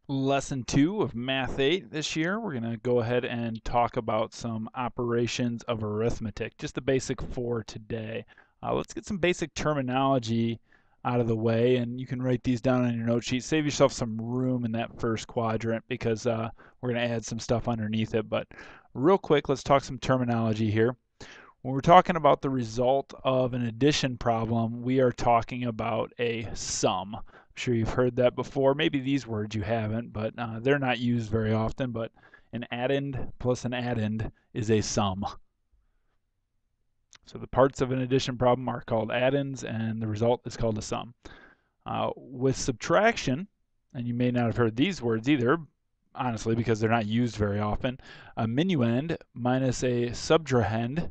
Lesson 2 of Math 8 this year. We're going to go ahead and talk about some operations of arithmetic, just the basic 4 today. Let's get some basic terminology out of the way, and you can write these down on your note sheet. Save yourself some room in that first quadrant because we're going to add some stuff underneath it. But real quick, let's talk some terminology here. When we're talking about the result of an addition problem, we are talking about a sum. I'm sure you've heard that before. Maybe these words you haven't, but they're not used very often. But an addend plus an addend is a sum. So the parts of an addition problem are called addends, and the result is called a sum. With subtraction, and you may not have heard these words either, honestly, because they're not used very often, a minuend minus a subtrahend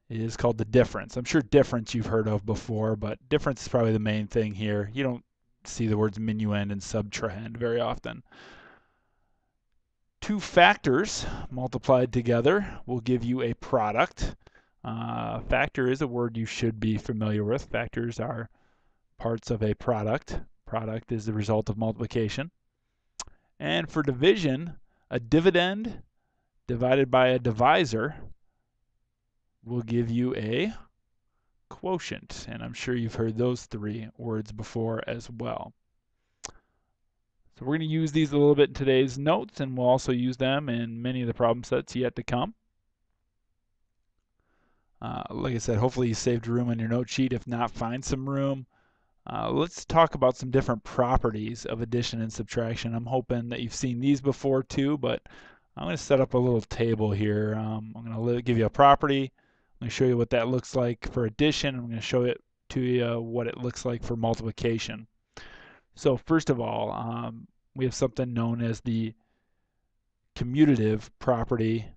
is called the difference. I'm sure difference you've heard of before, but difference is probably the main thing here. You don't see the words minuend and subtrahend very often. Two factors multiplied together will give you a product. Factor is a word you should be familiar with. Factors are parts of a product. Product is the result of multiplication. And for division, a dividend divided by a divisor will give you a quotient, and I'm sure you've heard those three words before as well. So we're going to use these a little bit in today's notes, and we'll also use them in many of the problem sets yet to come. Like I said, hopefully you saved room on your note sheet. If not, find some room. Let's talk about some different properties of addition and subtraction. I'm hoping that you've seen these before too, but I'm going to set up a little table here. I'm going to give you a property. I'm going to show you what that looks like for addition. I'm going to show it to you what it looks like for multiplication. So first of all, we have something known as the commutative property.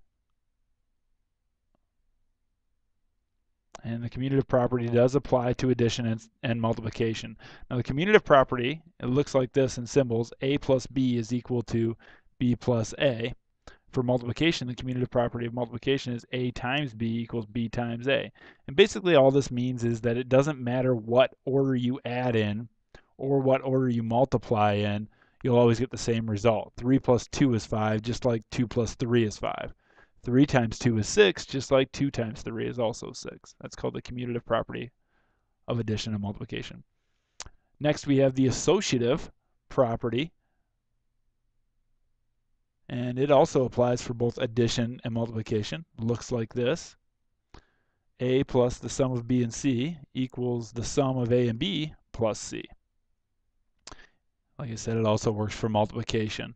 And the commutative property does apply to addition and multiplication. Now the commutative property, it looks like this in symbols. A plus B is equal to B plus A. For multiplication, the commutative property of multiplication is A times B equals B times A. And basically all this means is that it doesn't matter what order you add in or what order you multiply in, you'll always get the same result. 3 plus 2 is 5, just like 2 plus 3 is 5. 3 times 2 is 6, just like 2 times 3 is also 6. That's called the commutative property of addition and multiplication. Next, we have the associative property, and it also applies for both addition and multiplication. Looks like this. A plus the sum of B and C equals the sum of A and B plus C. Like I said, it also works for multiplication.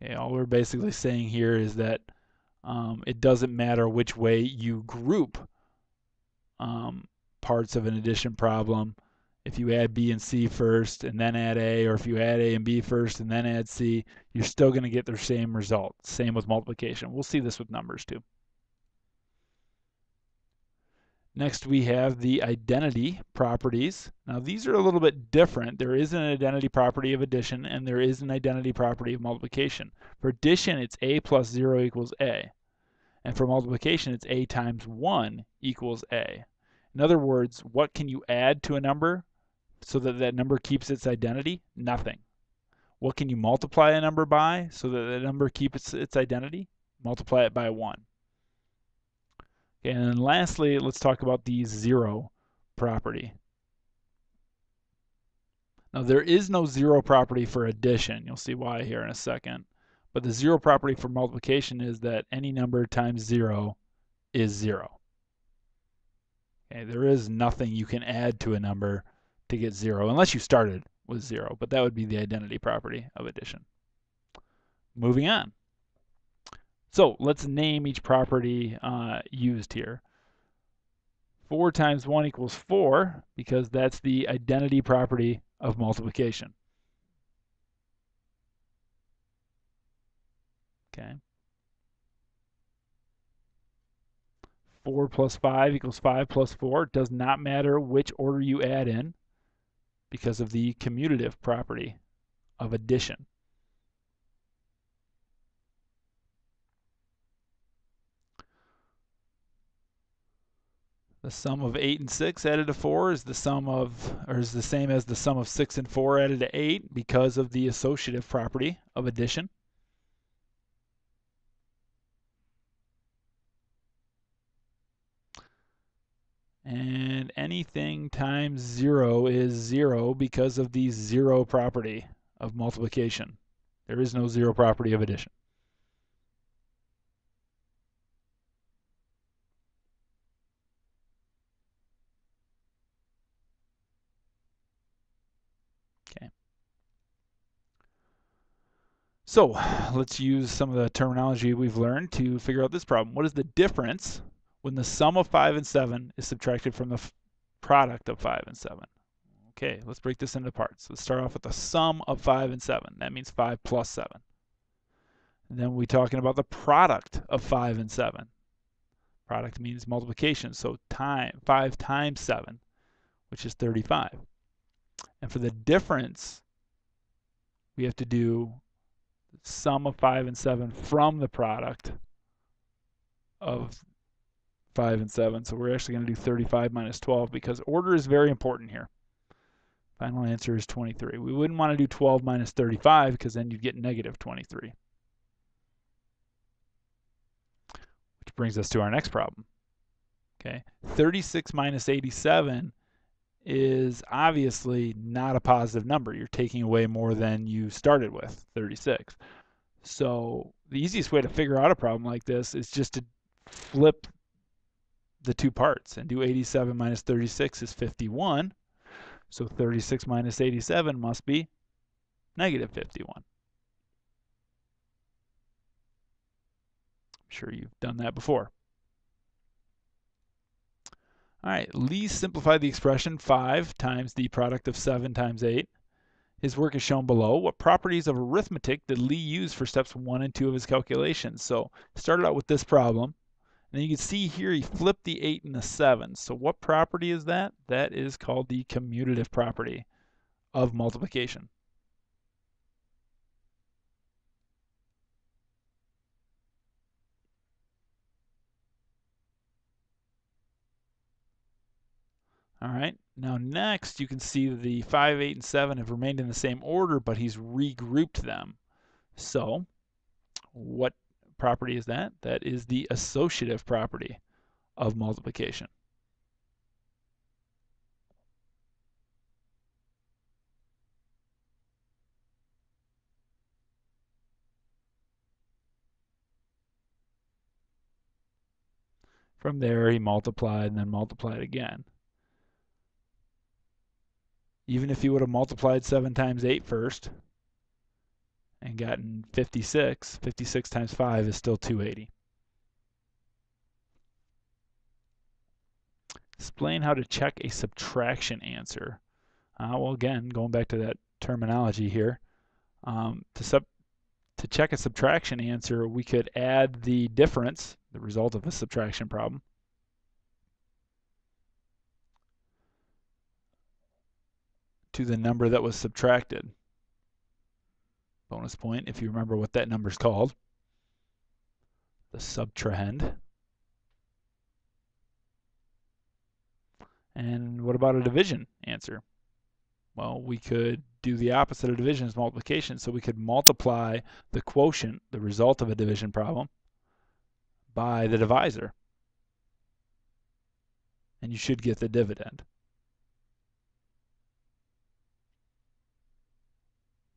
Okay, all we're basically saying here is that it doesn't matter which way you group parts of an addition problem. If you add B and C first and then add A, or if you add A and B first and then add C, you're still going to get the same result. Same with multiplication. We'll see this with numbers too. Next, we have the identity properties. Now, these are a little bit different. There is an identity property of addition, and there is an identity property of multiplication. For addition, it's A plus 0 equals A. And for multiplication, it's A times 1 equals A. In other words, what can you add to a number so that that number keeps its identity? Nothing. What can you multiply a number by so that the number keeps its identity? Multiply it by 1. Okay, and then lastly, let's talk about the zero property. Now, there is no zero property for addition. You'll see why here in a second. But the zero property for multiplication is that any number times 0 is 0. Okay, there is nothing you can add to a number to get 0, unless you started with 0, but that would be the identity property of addition. Moving on. So let's name each property used here. 4 times 1 equals 4, because that's the identity property of multiplication. Okay. 4 plus 5 equals 5 plus 4. It does not matter which order you add in because of the commutative property of addition. The sum of 8 and 6 added to 4 is the sum of, or is the same as the sum of 6 and 4 added to 8 because of the associative property of addition. And anything times 0 is 0 because of the zero property of multiplication. There is no zero property of addition. Okay. So let's use some of the terminology we've learned to figure out this problem. What is the difference when the sum of 5 and 7 is subtracted from the product of 5 and 7? Okay, let's break this into parts. Let's start off with the sum of 5 and 7. That means 5 plus 7. And then we're talking about the product of 5 and 7. Product means multiplication, so 5 times 7, which is 35. And for the difference, we have to do sum of 5 and 7 from the product of 5 and 7. So we're actually going to do 35 minus 12 because order is very important here. Final answer is 23. We wouldn't want to do 12 minus 35 because then you'd get negative 23. Which brings us to our next problem. Okay, 36 minus 87 is obviously not a positive number. You're taking away more than you started with, 36. So the easiest way to figure out a problem like this is just to flip the two parts and do 87 minus 36 is 51. So 36 minus 87 must be negative 51. I'm sure you've done that before. All right, Lee simplified the expression 5 times the product of 7 times 8. His work is shown below. What properties of arithmetic did Lee use for steps 1 and 2 of his calculations? So started out with this problem. And then you can see here he flipped the 8 and the 7. So what property is that? That is called the commutative property of multiplication. All right, now next you can see the 5, 8, and 7 have remained in the same order, but he's regrouped them. So what property is that? That is the associative property of multiplication. From there, he multiplied and then multiplied again. Even if he would have multiplied 7 times 8 first and gotten 56, 56 times 5 is still 280. Explain how to check a subtraction answer. Well, again, going back to that terminology here, to check a subtraction answer, we could add the difference, the result of a subtraction problem, to the number that was subtracted. Bonus point if you remember what that number is called, the subtrahend. And what about a division answer? Well, we could do the opposite of division is multiplication. So we could multiply the quotient, the result of a division problem, by the divisor. And you should get the dividend.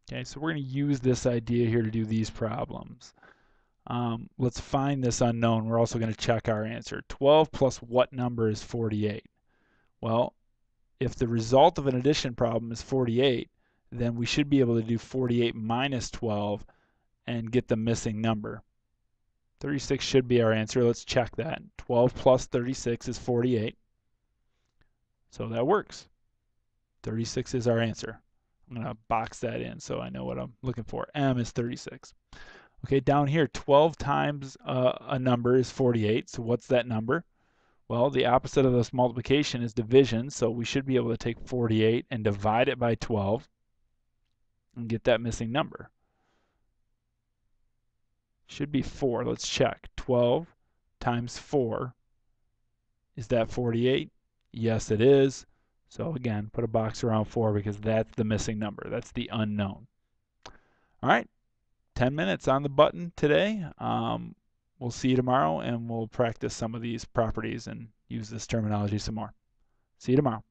Okay, so we're going to use this idea here to do these problems. Let's find this unknown. We're also going to check our answer. 12 plus what number is 48? Well, if the result of an addition problem is 48, then we should be able to do 48 minus 12 and get the missing number. 36 should be our answer. Let's check that. 12 plus 36 is 48. So that works. 36 is our answer. I'm going to box that in so I know what I'm looking for. M is 36. Okay, down here, 12 times a number is 48. So what's that number? Well, the opposite of this multiplication is division, so we should be able to take 48 and divide it by 12 and get that missing number. Should be 4. Let's check. 12 times 4 Is that 48? Yes, it is. So again, put a box around 4 because that's the missing number. That's the unknown. All right, 10 minutes on the button today. We'll see you tomorrow, and we'll practice some of these properties and use this terminology some more. See you tomorrow.